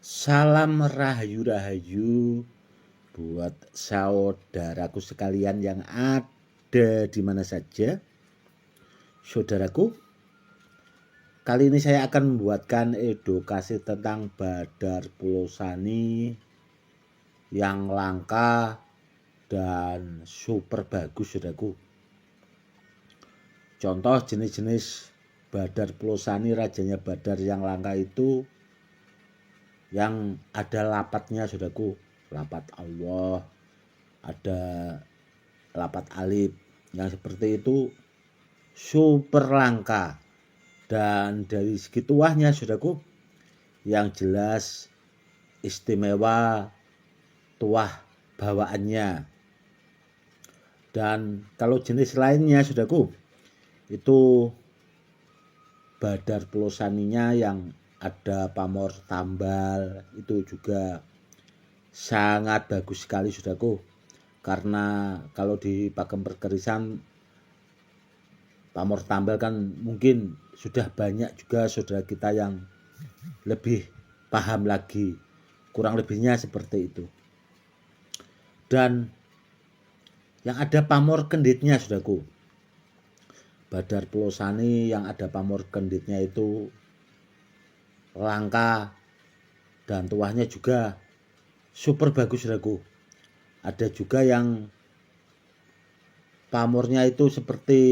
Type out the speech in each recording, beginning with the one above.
Salam rahayu-rahayu buat saudaraku sekalian yang ada di mana saja. Saudaraku, kali ini saya akan membuatkan edukasi tentang Badar Pulau Sani yang langka dan super bagus, saudaraku. Contoh jenis-jenis Badar Pulau Sani, rajanya Badar yang langka itu yang ada lapatnya, saudaraku. Lapat Allah, ada lapat alif, yang seperti itu super langka. Dan dari segi tuahnya, saudaraku, yang jelas istimewa tuah bawaannya. Dan kalau jenis lainnya, saudaraku, itu Badar Pulau Saninya yang ada pamor tambal, itu juga sangat bagus sekali, saudaraku. Karena kalau di pakem perkerisan pamor tambal kan mungkin sudah banyak juga saudara kita yang lebih paham lagi. Kurang lebihnya seperti itu. Dan yang ada pamor kenditnya, saudaraku. Badar Pulau Sani yang ada pamor kenditnya itu langka dan tuahnya juga super bagus, saudaraku. Ada juga yang pamornya itu seperti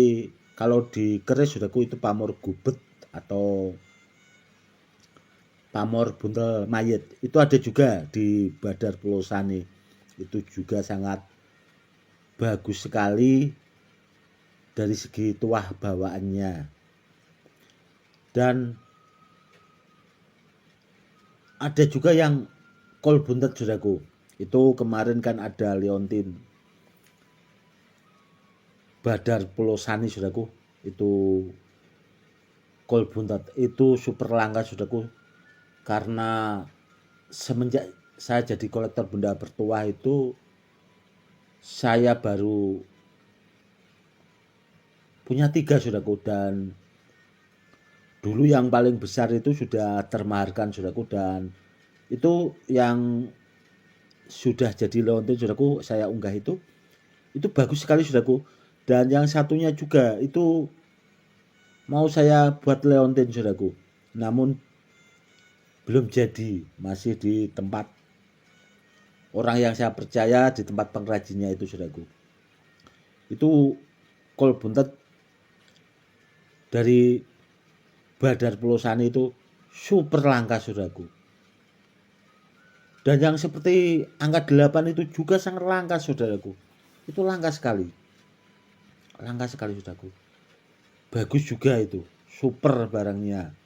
kalau di keris, saudaraku, itu pamor gubet atau pamor buntel mayit. Itu ada juga di Badar Pulau Sani. Itu juga sangat bagus sekali dari segi tuah bawaannya. Dan ada juga yang kol buntet, saudaraku. Itu kemarin kan ada liontin Badar Pulau Sani, saudaraku. Itu kol buntet itu super langka, saudaraku. Karena semenjak saya jadi kolektor benda bertuah itu saya baru punya 3, saudaraku. Dan dulu yang paling besar itu sudah termaharkan, saudaraku. Dan itu yang sudah jadi leontin, saudaraku, saya unggah itu bagus sekali, saudaraku. Dan yang satunya juga itu mau saya buat leontin, saudaraku, namun belum jadi, masih di tempat orang yang saya percaya, di tempat pengrajinnya itu, saudaraku. Itu kol buntet dari Badar Pulau Sani itu super langka, saudaraku. Dan yang seperti angka 8 itu juga sangat langka, saudaraku. Itu langka sekali. Langka sekali, saudaraku. Bagus juga itu. Super barangnya.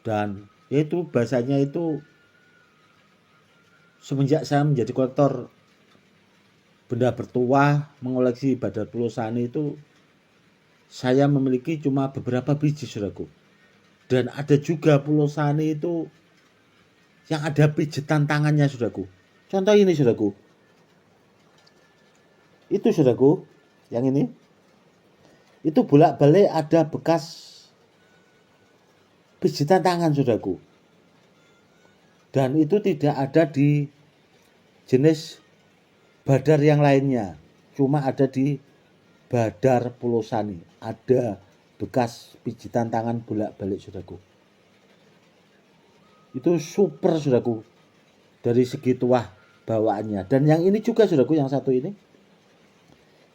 Dan itu bahasanya itu semenjak saya menjadi kolektor benda bertuah, mengoleksi Badar Pulau Sani itu saya memiliki cuma beberapa biji, saudaraku. Dan ada juga Pulau Sani itu yang ada pijetan tangannya, saudaraku. Contoh ini, saudaraku. Itu, saudaraku, yang ini. Itu bolak-balik ada bekas pijetan tangan, saudaraku. Dan itu tidak ada di jenis Badar yang lainnya. Cuma ada di Badar Pulau Sani. Ada bekas pijitan tangan bolak-balik, saudaraku. Itu super, saudaraku, dari segi tuah bawaannya. Dan yang ini juga, saudaraku, yang satu ini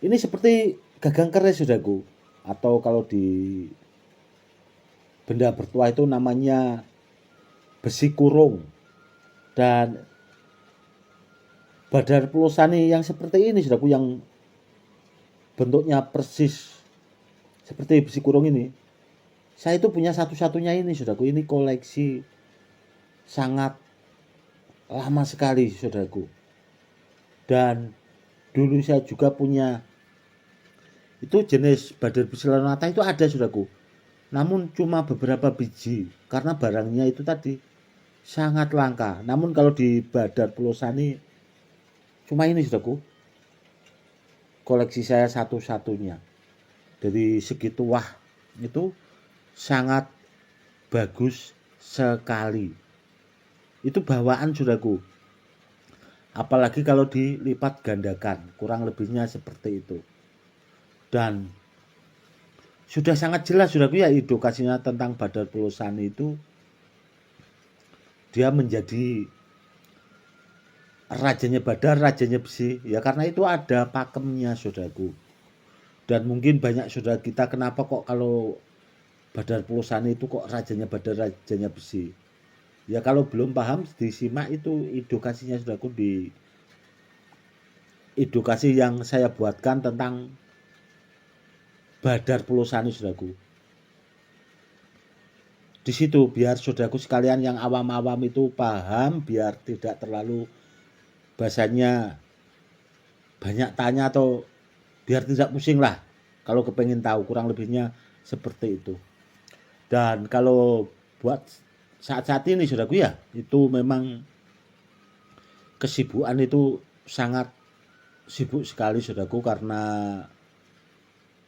seperti gagang keris, saudaraku. Atau kalau di benda bertuah itu namanya besi kurung. Dan Badar Pulau Sani yang seperti ini, saudaraku, yang bentuknya persis seperti besi kurung ini, saya itu punya satu-satunya ini, saudaraku. Ini koleksi sangat lama sekali, saudaraku. Dan dulu saya juga punya itu jenis Badar Biselonata itu ada, saudaraku. Namun cuma beberapa biji karena barangnya itu tadi sangat langka. Namun kalau di Badar Pulau Sani cuma ini, saudaraku. Koleksi saya satu-satunya. Dari segi tuah itu sangat bagus sekali. Itu bawaan saudaraku. Apalagi kalau dilipat gandakan, kurang lebihnya seperti itu. Dan sudah sangat jelas saudaraku ya, edukasinya tentang Badar Pulosani itu dia menjadi rajanya Badar, rajanya besi, ya karena itu ada pakemnya saudaraku. Dan mungkin banyak saudara kita, kenapa kok kalau Badar Pulosani itu kok rajanya Badar, rajanya besi. Ya kalau belum paham disimak itu edukasinya saudaraku, di edukasi yang saya buatkan tentang Badar Pulosani saudaraku. Di situ biar saudaraku sekalian yang awam-awam itu paham, biar tidak terlalu bahasanya banyak tanya, atau biar tidak pusing lah kalau kepengen tahu, kurang lebihnya seperti itu. Dan kalau buat saat-saat ini saudaraku ya, itu memang kesibukan itu sangat sibuk sekali saudaraku, karena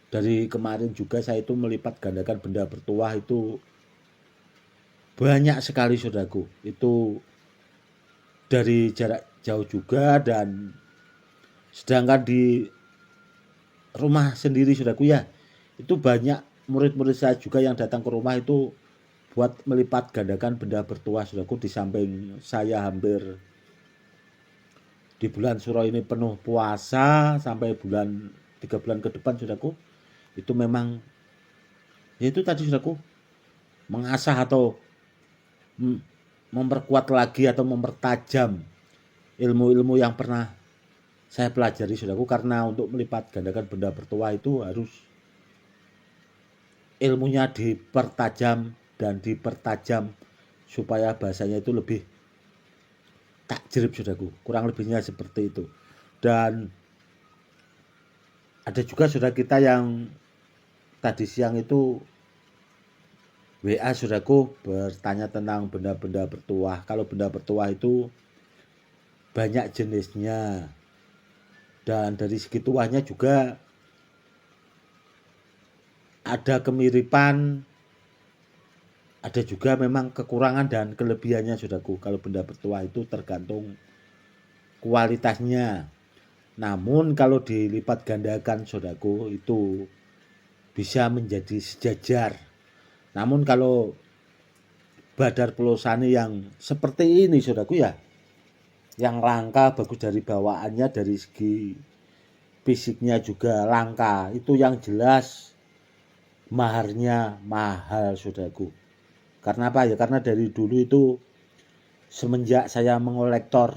dari kemarin juga saya itu melipat gandakan benda bertuah itu banyak sekali saudaraku. Itu dari jarak jauh juga, dan sedangkan di rumah sendiri saudaraku ya, itu banyak murid-murid saya juga yang datang ke rumah itu buat melipat gandakan benda bertuah saudaraku. Di samping saya hampir di bulan Suro ini penuh puasa sampai 3 bulan ke depan saudaraku, itu memang ya itu tadi saudaraku, mengasah atau memperkuat lagi atau mempertajam ilmu-ilmu yang pernah saya pelajari saudaraku. Karena untuk melipat gandakan benda bertuah itu harus ilmunya dipertajam dan dipertajam supaya bahasanya itu lebih takjrib saudaraku, kurang lebihnya seperti itu. Dan ada juga saudara kita yang tadi siang itu WA saudaraku bertanya tentang benda-benda bertuah. Kalau benda bertuah itu banyak jenisnya, dan dari segi tuahnya juga ada kemiripan, ada juga memang kekurangan dan kelebihannya saudaraku. Kalau benda bertuah itu tergantung kualitasnya. Namun kalau dilipat gandakan saudaraku itu bisa menjadi sejajar. Namun kalau Badar Pulosani yang seperti ini saudaraku ya, yang langka, bagus dari bawaannya, dari segi fisiknya juga langka, itu yang jelas maharnya mahal saudaraku. Karena apa ya, karena dari dulu itu semenjak saya mengolektor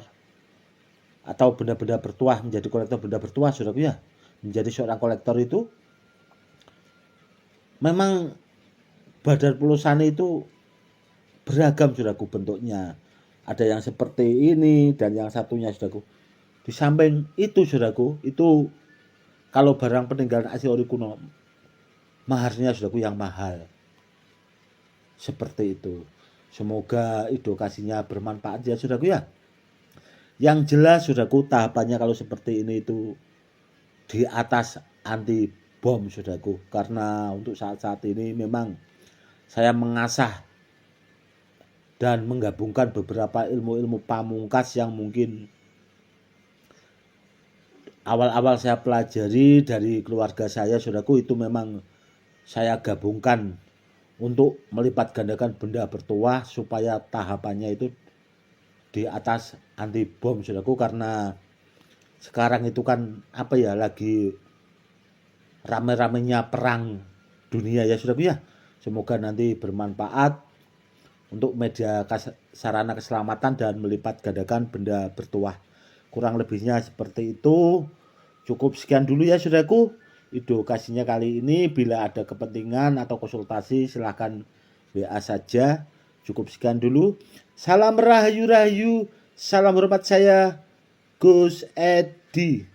atau benda-benda bertuah, menjadi kolektor benda bertuah saudaraku ya, menjadi seorang kolektor itu memang Badar Pulosani itu beragam saudaraku bentuknya. Ada yang seperti ini dan yang satunya saudaraku. Di samping itu saudaraku, itu kalau barang peninggalan asli ori kuno, maharnya saudaraku yang mahal. Seperti itu. Semoga edukasinya bermanfaat ya saudaraku ya. Yang jelas saudaraku, tahapannya kalau seperti ini itu di atas anti bom saudaraku. Karena untuk saat-saat ini memang saya mengasah dan menggabungkan beberapa ilmu-ilmu pamungkas yang mungkin awal-awal saya pelajari dari keluarga saya saudaraku, itu memang saya gabungkan untuk melipat gandakan benda bertuah supaya tahapannya itu di atas anti bom saudaraku. Karena sekarang itu kan apa ya, lagi rame-ramenya perang dunia ya saudaraku ya. Semoga nanti bermanfaat untuk media sarana keselamatan dan melipat gandakan benda bertuah. Kurang lebihnya seperti itu. Cukup sekian dulu ya saudaraku edukasinya kali ini. Bila ada kepentingan atau konsultasi silahkan WA saja. Cukup sekian dulu. Salam rahayu-rahayu. Salam hormat, saya Gus Edi.